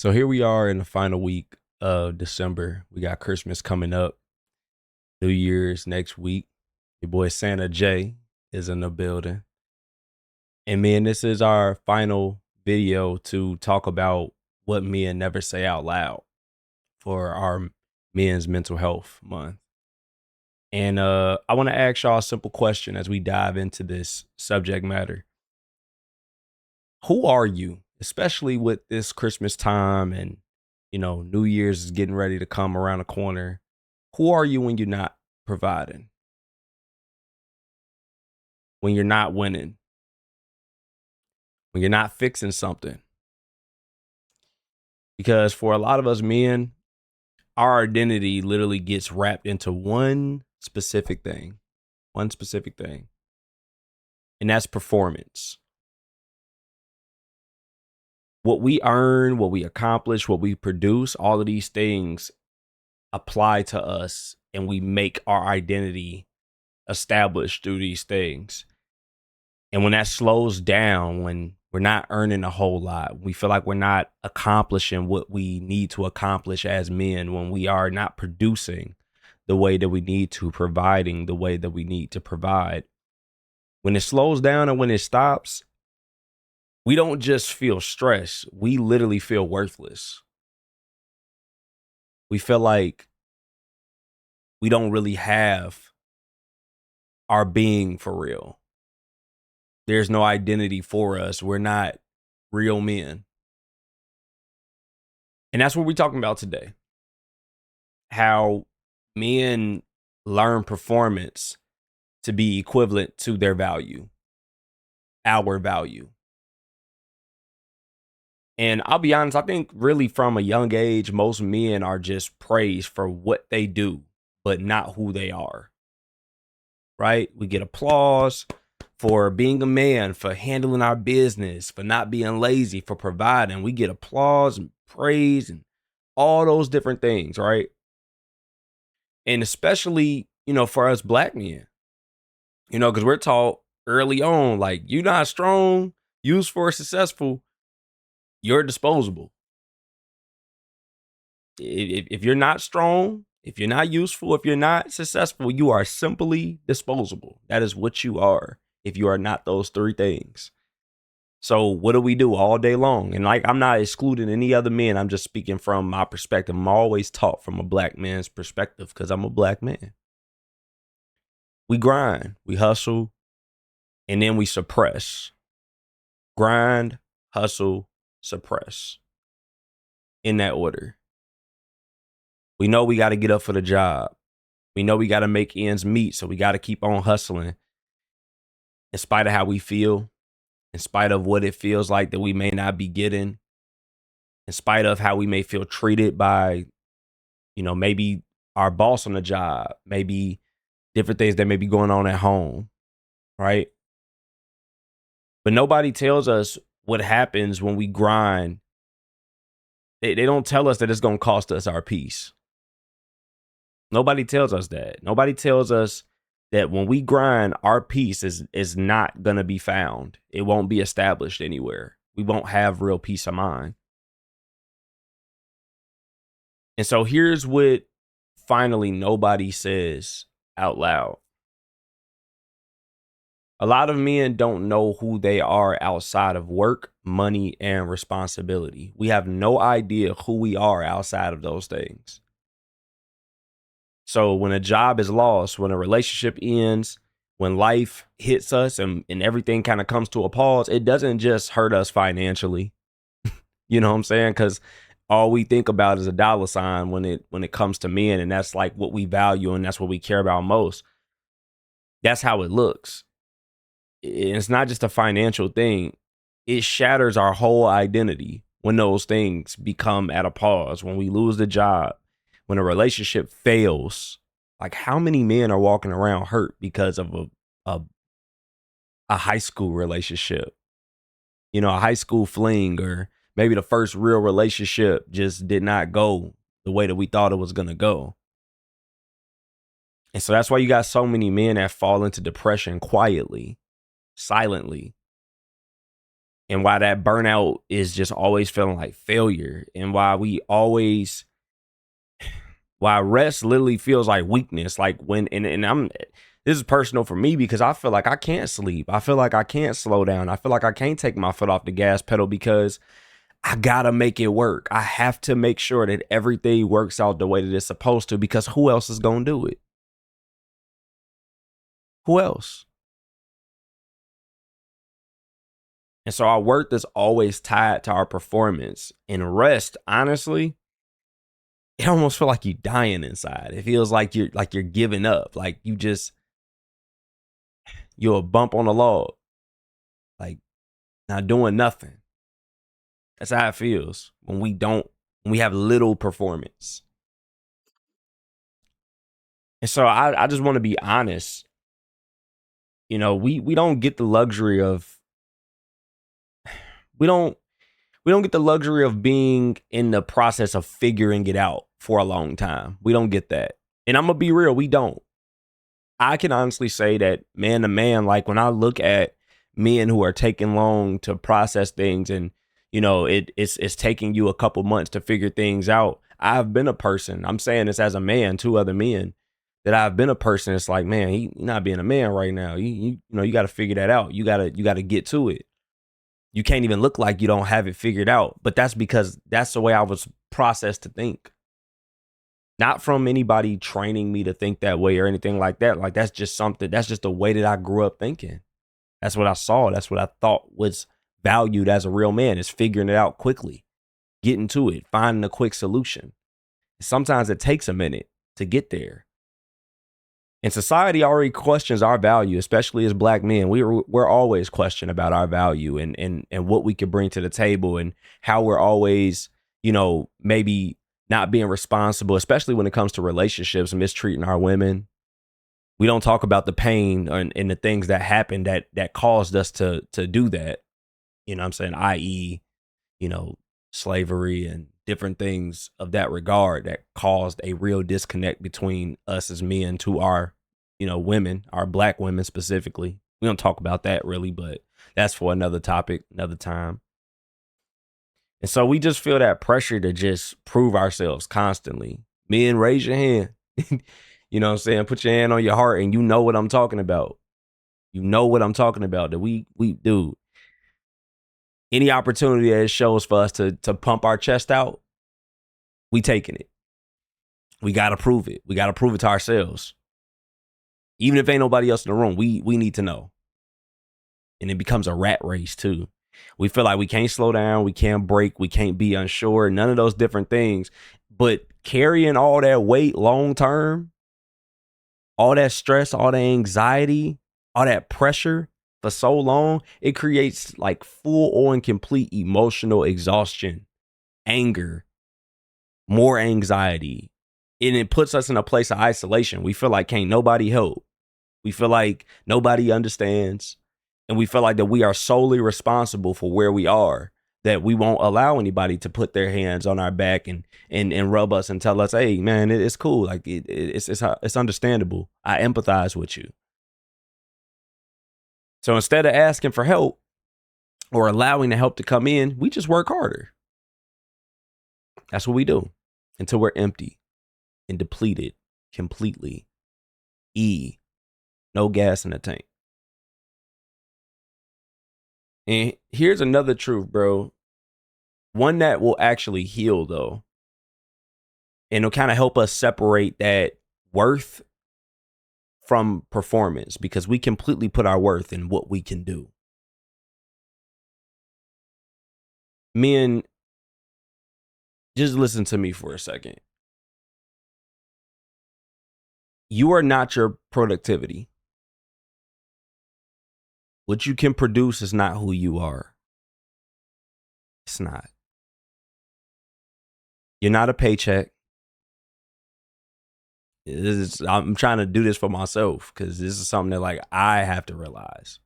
So here we are in the final week of December. We got Christmas coming up, New Year's next week. Your boy Santa J is in the building. And man, this is our final video to talk about what men never say out loud for our men's mental health month. And I want to ask y'all a simple question as we dive into this subject matter. Who are you, especially with this Christmas time and New Year's is getting ready to come around the corner. Who are you when you're not providing? When you're not winning? When you're not fixing something? Because for a lot of us men, our identity literally gets wrapped into one specific thing. One specific thing. And that's performance. What we earn, what we accomplish, what we produce, all of these things apply to us, and we make our identity established through these things. And when that slows down, when we're not earning a whole lot, we feel like we're not accomplishing what we need to accomplish as men, when we are not producing the way that we need to, providing the way that we need to provide, when it slows down and when it stops, we don't just feel stress. We literally feel worthless. We feel like we don't really have our being for real. There's no identity for us. We're not real men. And that's what we're talking about today. How men learn performance to be equivalent to their value, our value. And I'll be honest, I think really from a young age, most men are just praised for what they do, but not who they are. Right? We get applause for being a man, for handling our business, for not being lazy, for providing. We get applause and praise and all those different things, right? And especially, for us black men, because we're taught early on, like, you're not strong, useful, or successful, you're disposable. If you're not strong, if you're not useful, if you're not successful, you are simply disposable. That is what you are if you are not those three things. So what do we do all day long? And like, I'm not excluding any other men. I'm just speaking from my perspective. I'm always taught from a black man's perspective because I'm a black man. We grind, we hustle, and then we suppress. Grind, hustle, suppress. In that order. We know we got to get up for the job. We know we got to make ends meet. So we got to keep on hustling in spite of how we feel, in spite of what it feels like that we may not be getting, in spite of how we may feel treated by, maybe our boss on the job, maybe different things that may be going on at home, right? But nobody tells us what happens when we grind. They don't tell us that it's going to cost us our peace. Nobody tells us that. Nobody tells us that when we grind, our peace is not going to be found. It won't be established anywhere. We won't have real peace of mind. And so here's what finally nobody says out loud. A lot of men don't know who they are outside of work, money, and responsibility. We have no idea who we are outside of those things. So when a job is lost, when a relationship ends, when life hits us and everything kind of comes to a pause, it doesn't just hurt us financially. You know what I'm saying? Because all we think about is a dollar sign when it comes to men, and that's like what we value and that's what we care about most. That's how it looks. It's not just a financial thing. It shatters our whole identity when those things become at a pause, when we lose the job, when a relationship fails. Like, how many men are walking around hurt because of a high school relationship, a high school fling, or maybe the first real relationship just did not go the way that we thought it was going to go. And so that's why you got so many men that fall into depression quietly, silently. and why that burnout is just always feeling like failure, and why rest literally feels like weakness. Like when, and this is personal for me because I feel like I can't sleep. I feel like I can't slow down. I feel like I can't take my foot off the gas pedal because I gotta make it work. I have to make sure that everything works out the way that it's supposed to, because who else is gonna do it? Who else? And so our worth is always tied to our performance. And rest, honestly, it almost feels like you're dying inside. It feels like you're giving up. Like you're a bump on the log, like not doing nothing. That's how it feels when we have little performance. And so I just want to be honest. You know, we don't get the luxury of we don't we don't get the luxury of being in the process of figuring it out for a long time. We don't get that. And I'm gonna be real, we don't. I can honestly say that man to man, like when I look at men who are taking long to process things, and you know, it's taking you a couple months to figure things out. I've been a person, I'm saying this as a man to other men, that I've been a person. It's like, man, you're not being a man right now. You know, you got to figure that out. You got to get to it. You can't even look like you don't have it figured out. But that's because that's the way I was processed to think. Not from anybody training me to think that way or anything like that. Like that's just the way that I grew up thinking. That's what I saw. That's what I thought was valued as a real man, is figuring it out quickly, getting to it, finding a quick solution. Sometimes it takes a minute to get there. And society already questions our value, especially as black men. We're always questioned about our value and what we could bring to the table, and how we're always, you know, maybe not being responsible, especially when it comes to relationships, mistreating our women. We don't talk about the pain and the things that happened that caused us to do that. You know what I'm saying? I.e., you know, slavery and different things of that regard that caused a real disconnect between us as men to our, you know, women, our black women specifically. We don't talk about that really, but that's for another topic, another time. And so we just feel that pressure to just prove ourselves constantly. Men, raise your hand. You know what I'm saying? Put your hand on your heart and you know what I'm talking about. You know what I'm talking about. That we do. Any opportunity that it shows for us to pump our chest out, we taking it. We gotta prove it. We gotta prove it to ourselves. Even if ain't nobody else in the room, we need to know. And it becomes a rat race too. We feel like we can't slow down, we can't break, we can't be unsure, none of those different things. But carrying all that weight long term, all that stress, all that anxiety, all that pressure for so long, it creates like full on complete emotional exhaustion, anger, more anxiety. And it puts us in a place of isolation. We feel like can't nobody help. We feel like nobody understands. And we feel like that we are solely responsible for where we are, that we won't allow anybody to put their hands on our back and rub us and tell us, hey, man, it's cool. Like it's understandable. I empathize with you. So instead of asking for help or allowing the help to come in, we just work harder. That's what we do until we're empty and depleted completely. No gas in the tank. And here's another truth, bro. One that will actually heal, though. And it'll kind of help us separate that worth from performance, because we completely put our worth in what we can do. Men, just listen to me for a second. You are not your productivity. What you can produce is not who you are. It's not. You're not a paycheck. I'm trying to do this for myself because this is something that like I have to realize.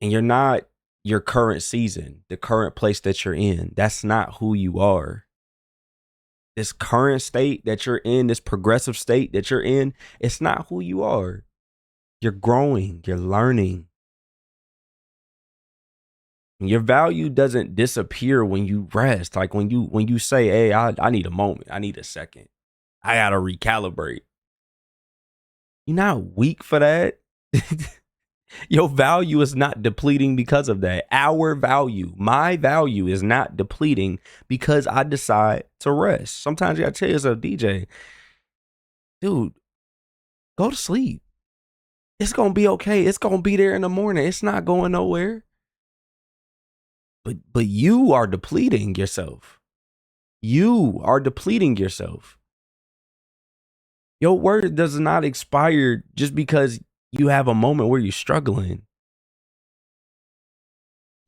And you're not your current season, the current place that you're in. That's not who you are. This current state that you're in, this progressive state that you're in, it's not who you are. You're growing, you're learning. Your value doesn't disappear when you rest. Like when you say, hey, I need a moment. I need a second. I gotta recalibrate. You're not weak for that. Your value is not depleting because of that. Our value, my value is not depleting because I decide to rest. Sometimes you gotta tell yourself, DJ, dude, go to sleep. It's gonna be okay. It's gonna be there in the morning. It's not going nowhere. But you are depleting yourself. You are depleting yourself. Your word does not expire just because you have a moment where you're struggling.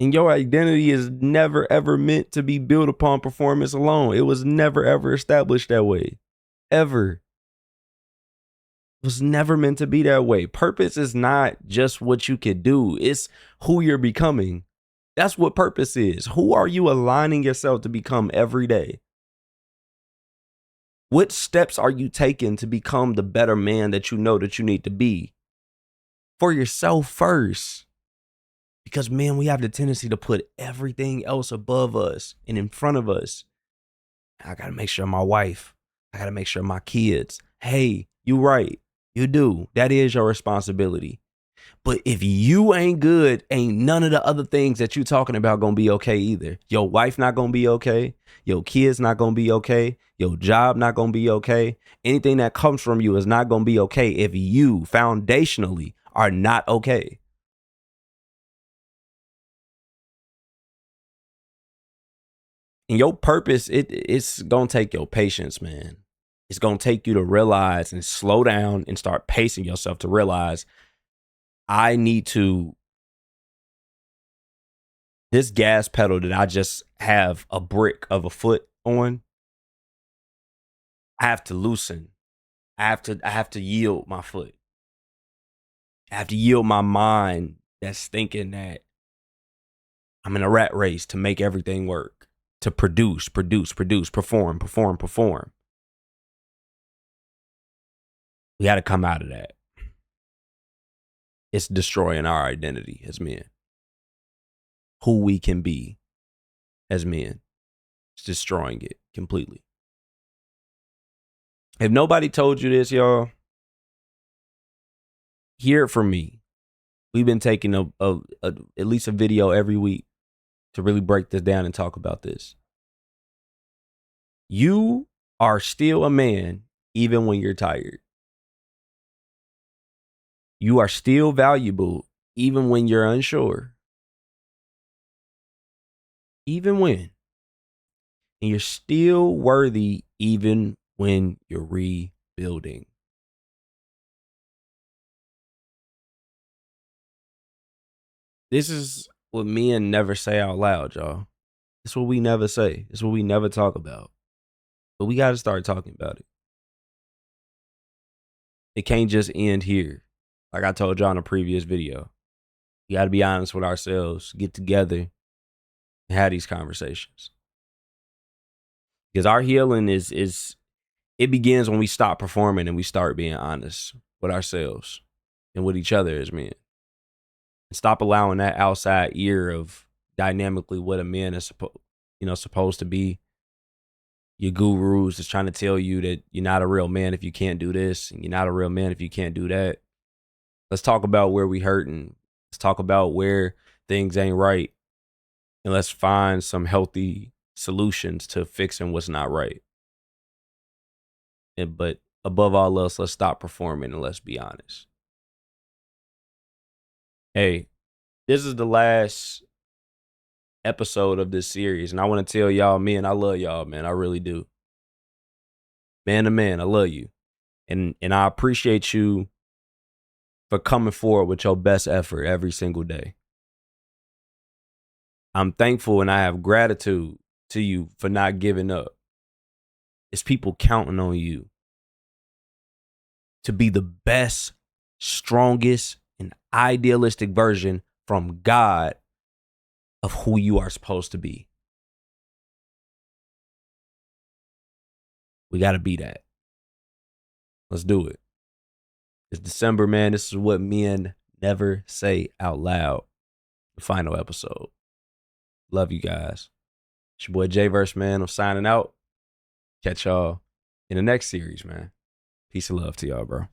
And your identity is never ever meant to be built upon performance alone. It was never ever established that way. Ever. It was never meant to be that way. Purpose is not just what you could do. It's who you're becoming. That's what purpose is. Who are you aligning yourself to become every day? What steps are you taking to become the better man that you know that you need to be? For yourself first. Because, man, we have the tendency to put everything else above us and in front of us. I got to make sure my wife, I got to make sure my kids. Hey, you right. You do. That is your responsibility. But if you ain't good, ain't none of the other things that you talking about gonna be okay either. Your wife not gonna be okay. Your kids not gonna be okay. Your job not gonna be okay. Anything that comes from you is not gonna be okay if you foundationally are not okay. And your purpose, it's gonna take your patience, man. It's gonna take you to realize and slow down and start pacing yourself to realize I need to, this gas pedal that I just have a brick of a foot on, I have to loosen. I have to yield my foot. I have to yield my mind that's thinking that I'm in a rat race to make everything work, to produce, perform. We got to come out of that. It's destroying our identity as men. Who we can be as men. It's destroying it completely. If nobody told you this, y'all, hear it from me. We've been taking at least a video every week to really break this down and talk about this. You are still a man even when you're tired. You are still valuable even when you're unsure. Even when. And you're still worthy even when you're rebuilding. This is what men never say out loud, y'all. It's what we never say. It's what we never talk about. But we got to start talking about it. It can't just end here. Like I told y'all in a previous video. We got to be honest with ourselves, get together, and have these conversations. Because our healing is it begins when we stop performing and we start being honest with ourselves and with each other as men. And stop allowing that outside ear of dynamically what a man is supposed to be. Your gurus is trying to tell you that you're not a real man if you can't do this, and you're not a real man if you can't do that. Let's talk about where we hurting. Let's talk about where things ain't right. And let's find some healthy solutions to fixing what's not right. But above all else, let's stop performing and let's be honest. Hey, this is the last episode of this series, and I want to tell y'all, man, I love y'all, man. I really do. Man to man, I love you. And I appreciate you for coming forward with your best effort every single day. I'm thankful and I have gratitude to you for not giving up. It's people counting on you to be the best, strongest, and idealistic version from God of who you are supposed to be. We got to be that. Let's do it. It's December, man. This is what men never say out loud. The final episode. Love you guys. It's your boy Jvrse, man. I'm signing out. Catch y'all in the next series, man. Peace and love to y'all, bro.